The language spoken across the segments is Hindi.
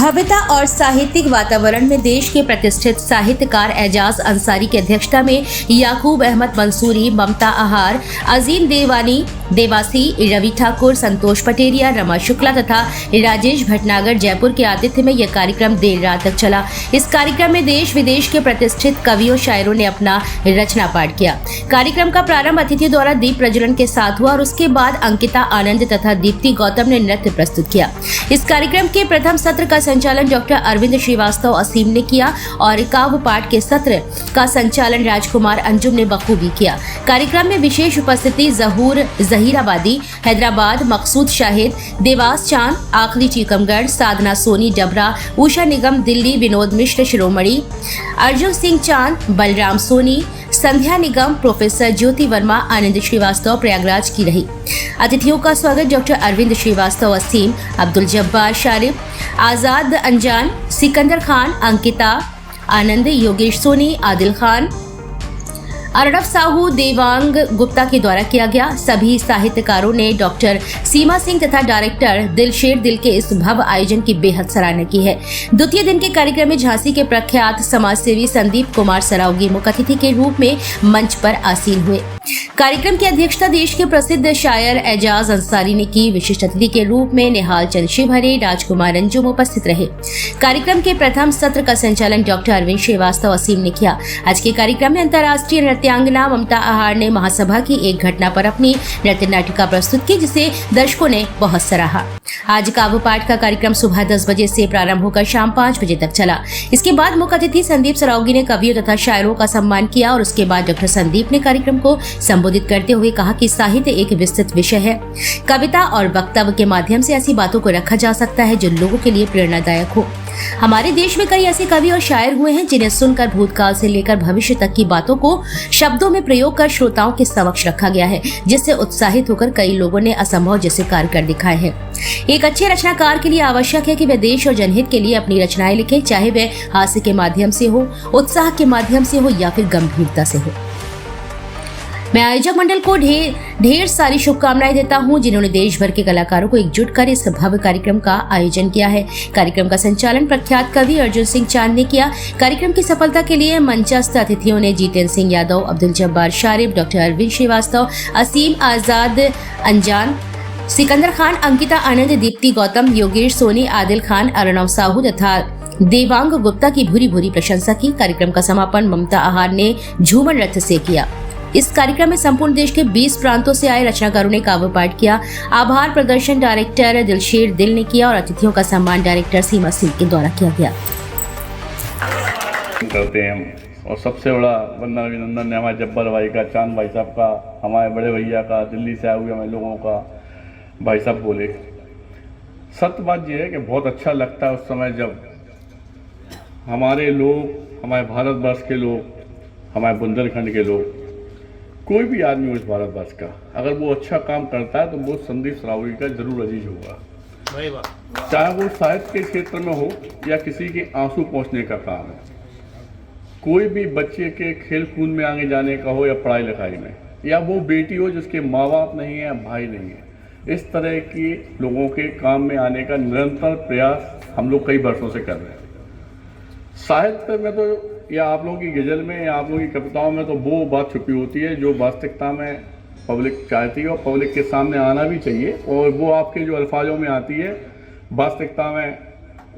भव्यता और साहित्यिक वातावरण में देश के प्रतिष्ठित साहित्यकार एजाज अंसारी की अध्यक्षता में याकूब अहमद मंसूरी, ममता आहार, अजीम देवानी, देवासी, रवि ठाकुर, संतोष पटेरिया, रमा शुक्ला तथा राजेश भटनागर जयपुर के आतिथ्य में यह कार्यक्रम देर रात तक चला। इस कार्यक्रम में देश विदेश के प्रतिष्ठित कवियों शायरों ने अपना रचना पाठ किया। कार्यक्रम का प्रारंभ अतिथियों द्वारा दीप प्रज्वलन के साथ हुआ और उसके बाद अंकिता आनंद तथा दीप्ति गौतम ने नृत्य प्रस्तुत किया। इस कार्यक्रम के प्रथम सत्र का संचालन डॉक्टर अरविंद श्रीवास्तव असीम ने किया और काव्य पाठ के सत्र का संचालन राजकुमार अंजुम ने बखूबी किया। कार्यक्रम में विशेष उपस्थिति जहूर जहीराबादी, हैदराबाद, मकसूद शाहिद, देवास चांद, आखरी टीकमगढ़, साधना सोनी डबरा, उषा निगम दिल्ली, विनोद मिश्र शिरोमणि, अर्जुन सिंह चांद, बलराम सोनी, संध्या निगम, प्रोफेसर ज्योति वर्मा, आनंद श्रीवास्तव प्रयागराज की रही। अतिथियों का स्वागत डॉक्टर अरविंद श्रीवास्तव असीम, अब्दुल जब्बार शारिफ, आजाद अंजान, सिकंदर खान, अंकिता आनंद, योगेश सोनी, आदिल खान, अर्णव साहू, देवांग गुप्ता के द्वारा किया गया। सभी साहित्यकारों ने डॉक्टर सीमा सिंह तथा डायरेक्टर दिलशेर दिल के इस भव्य आयोजन की बेहद सराहना की है। द्वितीय दिन के कार्यक्रम में झांसी के प्रख्यात समाजसेवी संदीप कुमार सरावगी मुख्य अतिथि के रूप में मंच पर आसीन हुए। कार्यक्रम की अध्यक्षता देश के प्रसिद्ध शायर एजाज अंसारी ने की। विशिष्ट अतिथि के रूप में निहाल चंद शिवहरे, राजकुमार अंजुम उपस्थित रहे। कार्यक्रम के प्रथम सत्र का संचालन डॉक्टर अरविंद श्रीवास्तव असीम ने किया। आज के कार्यक्रम में अंतर्राष्ट्रीय नृत्यांगना ममता आहार ने महासभा की एक घटना पर अपनी नृत्य नाटिका प्रस्तुत की, जिसे दर्शकों ने बहुत सराहा। आज काव्य पाठ का कार्यक्रम सुबह 10 बजे से प्रारंभ होकर शाम 5 बजे तक चला। इसके बाद मुख्य अतिथि संदीप सरावगी ने कवियों तथा शायरों का सम्मान किया और उसके बाद डॉक्टर संदीप ने कार्यक्रम को संबोधित करते हुए कहा कि साहित्य एक विस्तृत विषय है। कविता और वक्तव्य के माध्यम से ऐसी बातों को रखा जा सकता है जो लोगों के लिए प्रेरणादायक हो। हमारे देश में कई ऐसे कवि और शायर हुए हैं जिन्हें सुनकर भूतकाल से लेकर भविष्य तक की बातों को शब्दों में प्रयोग कर श्रोताओं के समक्ष रखा गया है, जिससे उत्साहित होकर कई लोगों ने असंभव जैसे कार्य कर दिखाए हैं। एक अच्छे रचनाकार के लिए आवश्यक है कि वह देश और जनहित के लिए अपनी रचनाएं लिखे, चाहे वह हास्य के माध्यम से हो, उत्साह के माध्यम से हो या फिर गंभीरता से हो। मैं आयोजक मंडल को ढेर सारी शुभकामनाएं देता हूं, जिन्होंने देश भर के कलाकारों को एकजुट कर इस भव्य कार्यक्रम का आयोजन किया है। कार्यक्रम का संचालन प्रख्यात कवि अर्जुन सिंह चांद ने किया। कार्यक्रम की सफलता के लिए मंचस्थ अतिथियों ने जितेंद्र सिंह यादव, अब्दुल जब्बार शारिफ, डॉक्टर अरविंद श्रीवास्तव असीम, आजाद अंजान, सिकंदर खान, अंकिता आनंद, दीप्ति गौतम, योगेश सोनी, आदिल खान, अर्णव साहू तथा देवांग गुप्ता की भूरी भूरी प्रशंसा की। कार्यक्रम का समापन ममता आहार ने झूमर नृत्य से किया। इस कार्यक्रम में संपूर्ण देश के 20 प्रांतों से आए रचनाकारों ने काव्य पाठ किया। आभार प्रदर्शन डायरेक्टर दिलशेर दिल ने किया और अतिथियों का सम्मान डायरेक्टर सीमा सिंह के द्वारा किया गया। करते हैं और सबसे बड़ा वंदना अभिनंदन है हमारे जब्बार भाई का, चांद भाई साहब का, हमारे बड़े भैया का, दिल्ली से आए हुए हमारे लोगों का। भाई साहब बोले, सत्य बात यह है कि बहुत अच्छा लगता है उस समय जब हमारे लोग, हमारे भारतवर्ष के लोग, हमारे बुंदेलखंड के लोग, कोई भी आदमी हो इस भारतवर्ष का, अगर वो अच्छा काम करता है तो वो संदीप सरावगी का जरूर अजीज होगा। चाहे वो साहित्य के क्षेत्र में हो या किसी के आंसू पहुंचने का काम है, कोई भी बच्चे के खेल कूद में आगे जाने का हो या पढ़ाई लिखाई में, या वो बेटी हो जिसके माँ बाप नहीं है या भाई नहीं है, इस तरह के लोगों के काम में आने का निरंतर प्रयास हम लोग कई वर्षों से कर रहे हैं। साहित्य में तो या आप लोगों की गज़ल में या आप लोगों की कविताओं में तो वो बात छुपी होती है जो वास्तविकता में पब्लिक चाहती है और पब्लिक के सामने आना भी चाहिए, और वो आपके जो अल्फाजों में आती है वास्तविकता में,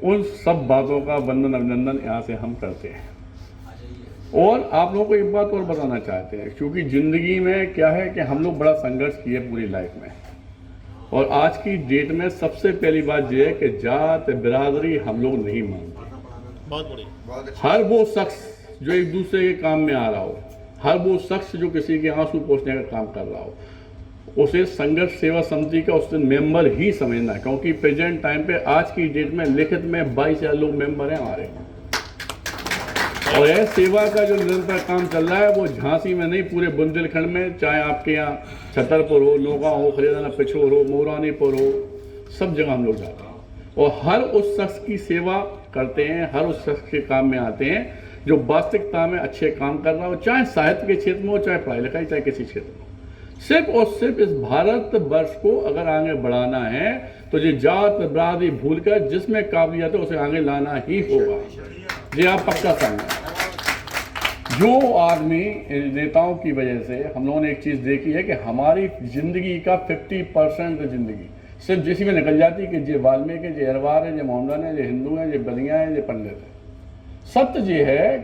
उन सब बातों का वंदन अभिनंदन यहाँ से हम करते हैं। और आप लोगों को एक बात और बताना चाहते हैं, क्योंकि ज़िंदगी में क्या है कि हम लोग बड़ा संघर्ष किए पूरी लाइफ में, और आज की डेट में सबसे पहली बात यह है कि जात बिरादरी हम लोग नहीं मानते। बहुत बड़ी। हर वो शख्स जो एक दूसरे के काम में आ रहा हो, हर वो शख्स जो किसी के आंसू पोंछने का काम कर रहा हो, उसे संघर्ष सेवा समिति का उस दिन मेंबर ही समझना, क्योंकि प्रेजेंट टाइम पे आज की डेट में लिखित में 22,000 लोग मेंबर हैं हमारे। और यह सेवा का जो निरंतर काम चल रहा है वो झांसी में नहीं, पूरे बुंदेलखंड में, चाहे आपके यहाँ छतरपुर हो, नौगांव हो, खरीदाना पिछोर हो, मोरानीपुर हो, सब जगह हम लोग जाते हैं और हर उस शख्स की सेवा करते हैं, हर उस शख्स के काम में आते हैं जो वास्तविकता में अच्छे काम कर रहा हो, चाहे साहित्य के क्षेत्र में हो, चाहे पढ़ाई लिखाई, चाहे किसी क्षेत्र में हो। सिर्फ और सिर्फ इस भारत वर्ष को अगर आगे बढ़ाना है तो ये जात बरादरी भूलकर जिसमें काबिलियत है उसे आगे लाना ही होगा। ये आप पक्का समझें। जो आदमी नेताओं की वजह से हम लोगों ने एक चीज़ देखी है कि हमारी ज़िंदगी का 50% ज़िंदगी सिर्फ इसी में निकल जाती है कि ये वाल्मीकि, ये अरवार है, ये मोहम्मदन है, ये हिंदू हैं, ये बलियाँ हैं, ये पंडित हैं। सत्य ये है